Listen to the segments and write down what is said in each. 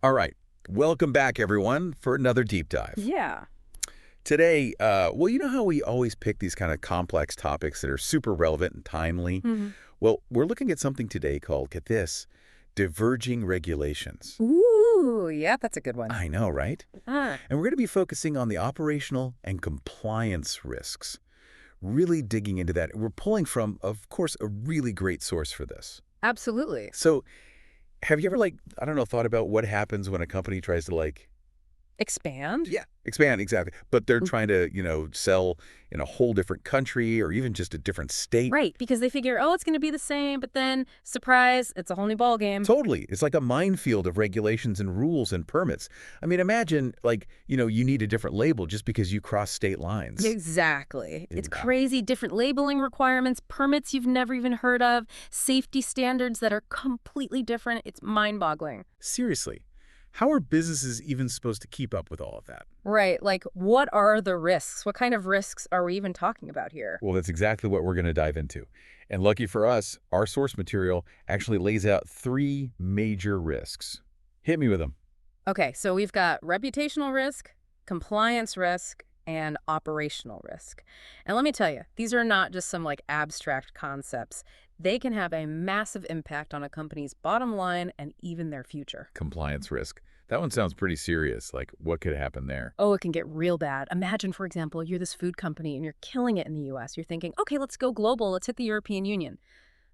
All right. Welcome back, everyone, for another deep dive. Yeah. Today, well, you know how we always pick these kind of complex topics that are super relevant and timely? hmm Well, we're looking at something today called, get this, diverging regulations. Ooh, yeah, that's a good one. I know, right? Ah, And we're going to be focusing on the operational and compliance risks, really digging into that. We're pulling from, of course, a really great source for this. absolutely. So have you ever, I don't know, thought about what happens when a company tries to, Expand? yeah, expand, exactly. But they're trying to, sell in a whole different country or even just a different state. Right, because they figure, oh, it's going to be the same, but then, surprise, it's a whole new ball game. Totally. It's like a minefield of regulations and rules and permits. I mean, imagine, you need a different label just because you cross state lines. Exactly. It's Yeah. crazy, different labeling requirements, permits you've never even heard of, safety standards that are completely different. It's mind-boggling. Seriously. How are businesses even supposed to keep up with all of that? Right, like what are the risks? What kind of risks are we even talking about here? Well, that's exactly what we're going to dive into. And lucky for us, our source material actually lays out three major risks. Hit me with them. Okay, so we've got reputational risk, compliance risk, and operational risk. And let me tell you, these are not just some abstract concepts. They can have a massive impact on a company's bottom line and even their future. Compliance risk. That one sounds pretty serious. Like, what could happen there? Oh, it can get real bad. Imagine, for example, you're this food company and you're killing it in the US. You're thinking, okay, let's go global. Let's hit the European Union.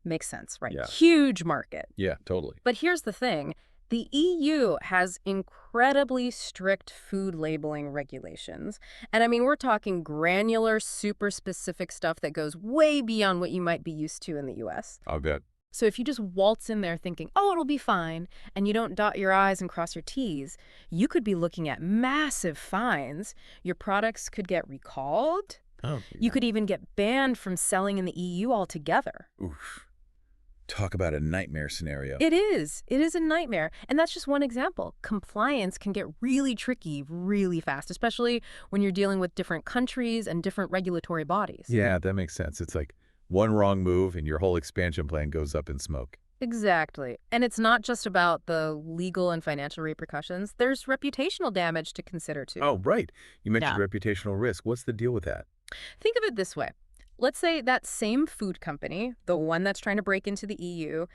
Makes sense, right? Yeah. Huge market. Yeah, totally. But here's the thing. The EU has incredibly strict food labeling regulations. And I mean, we're talking granular, super specific stuff that goes way beyond what you might be used to in the US. I'll bet. So if you just waltz in there thinking, oh, it'll be fine, and you don't dot your I's and cross your T's, you could be looking at massive fines. Your products could get recalled. Oh, You could even get banned from selling in the EU altogether. oof. Talk about a nightmare scenario. It is. It is a nightmare. And that's just one example. Compliance can get really tricky really fast, especially when you're dealing with different countries and different regulatory bodies. Yeah, that makes sense. It's like one wrong move and your whole expansion plan goes up in smoke. Exactly. And it's not just about the legal and financial repercussions. There's reputational damage to consider too. Oh, right. You mentioned Yeah. reputational risk. What's the deal with that? Think of it this way. Let's say that same food company, the one that's trying to break into the EU,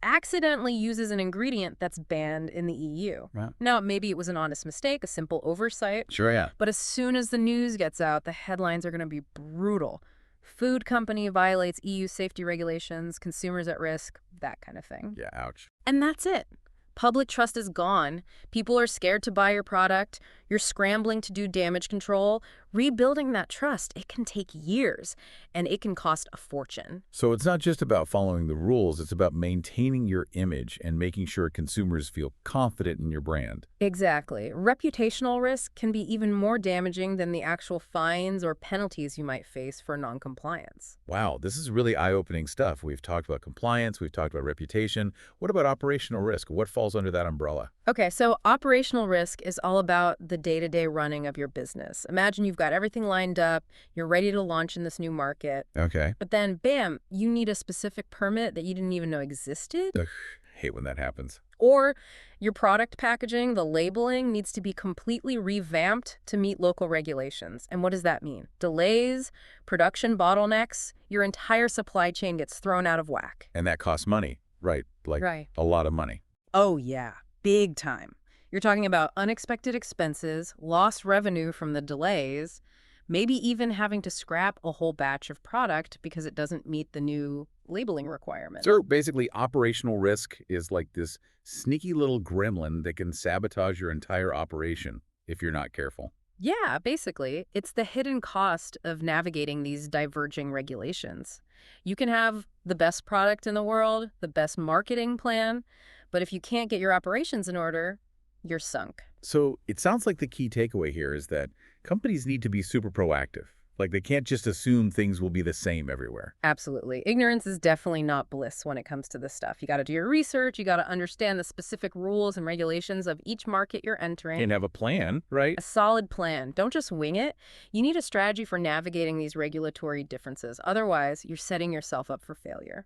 accidentally uses an ingredient that's banned in the EU. Right. Now, maybe it was an honest mistake, a simple oversight, Sure, yeah. but as soon as the news gets out, the headlines are going to be brutal. Food company violates EU safety regulations, consumers at risk, that kind of thing. Yeah, ouch. And that's it. Public trust is gone. People are scared to buy your product. You're scrambling to do damage control. Rebuilding that trust, it can take years, and it can cost a fortune. So it's not just about following the rules, it's about maintaining your image and making sure consumers feel confident in your brand. Exactly. Reputational risk can be even more damaging than the actual fines or penalties you might face for noncompliance. Wow, this is really eye-opening stuff. We've talked about compliance, we've talked about reputation. What about operational risk? What falls under that umbrella? Okay, so operational risk is all about the day-to-day running of your business. Imagine you've got everything lined up, you're ready to launch in this new market, Okay. but then, bam, you need a specific permit that you didn't even know existed. Ugh, hate when that happens. Or your product packaging, the labeling, needs to be completely revamped to meet local regulations. And what does that mean? Delays, production bottlenecks, your entire supply chain gets thrown out of whack. And that costs money, right? Like Right. a lot of money. Oh, yeah. Big time. You're talking about unexpected expenses, lost revenue from the delays, maybe even having to scrap a whole batch of product because it doesn't meet the new labeling requirement. So basically, operational risk is like this sneaky little gremlin that can sabotage your entire operation if you're not careful. Yeah, basically, it's the hidden cost of navigating these diverging regulations. You can have the best product in the world, the best marketing plan, but if you can't get your operations in order, you're sunk. So it sounds like the key takeaway here is that companies need to be super proactive. Like they can't just assume things will be the same everywhere. Absolutely. Ignorance is definitely not bliss when it comes to this stuff. You got to do your research. You got to understand the specific rules and regulations of each market you're entering. And have a plan, right? A solid plan. Don't just wing it. You need a strategy for navigating these regulatory differences. Otherwise, you're setting yourself up for failure.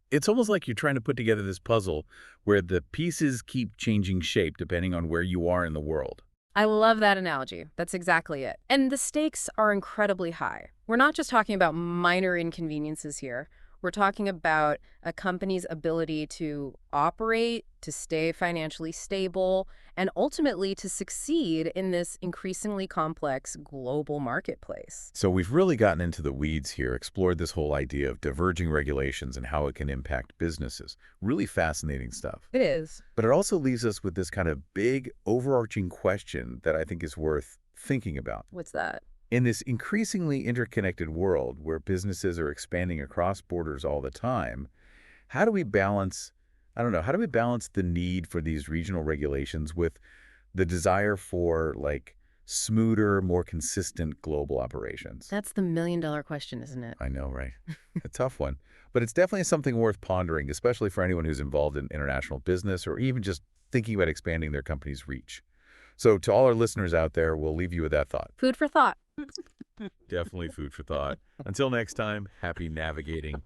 It's almost like you're trying to put together this puzzle where the pieces keep changing shape depending on where you are in the world. I love that analogy. That's exactly it. And the stakes are incredibly high. We're not just talking about minor inconveniences here. We're talking about a company's ability to operate, to stay financially stable, and ultimately to succeed in this increasingly complex global marketplace. So we've really gotten into the weeds here, explored this whole idea of diverging regulations and how it can impact businesses. Really fascinating stuff. It is. But it also leaves us with this kind of big, overarching question that I think is worth thinking about. What's that? In this increasingly interconnected world where businesses are expanding across borders all the time, how do we balance, I don't know, how do we balance the need for these regional regulations with the desire for smoother, more consistent global operations? That's the million-dollar question, isn't it? I know, right? A tough one. But it's definitely something worth pondering, especially for anyone who's involved in international business or even just thinking about expanding their company's reach. So to all our listeners out there, we'll leave you with that thought. Food for thought. Definitely food for thought. Until next time, happy navigating.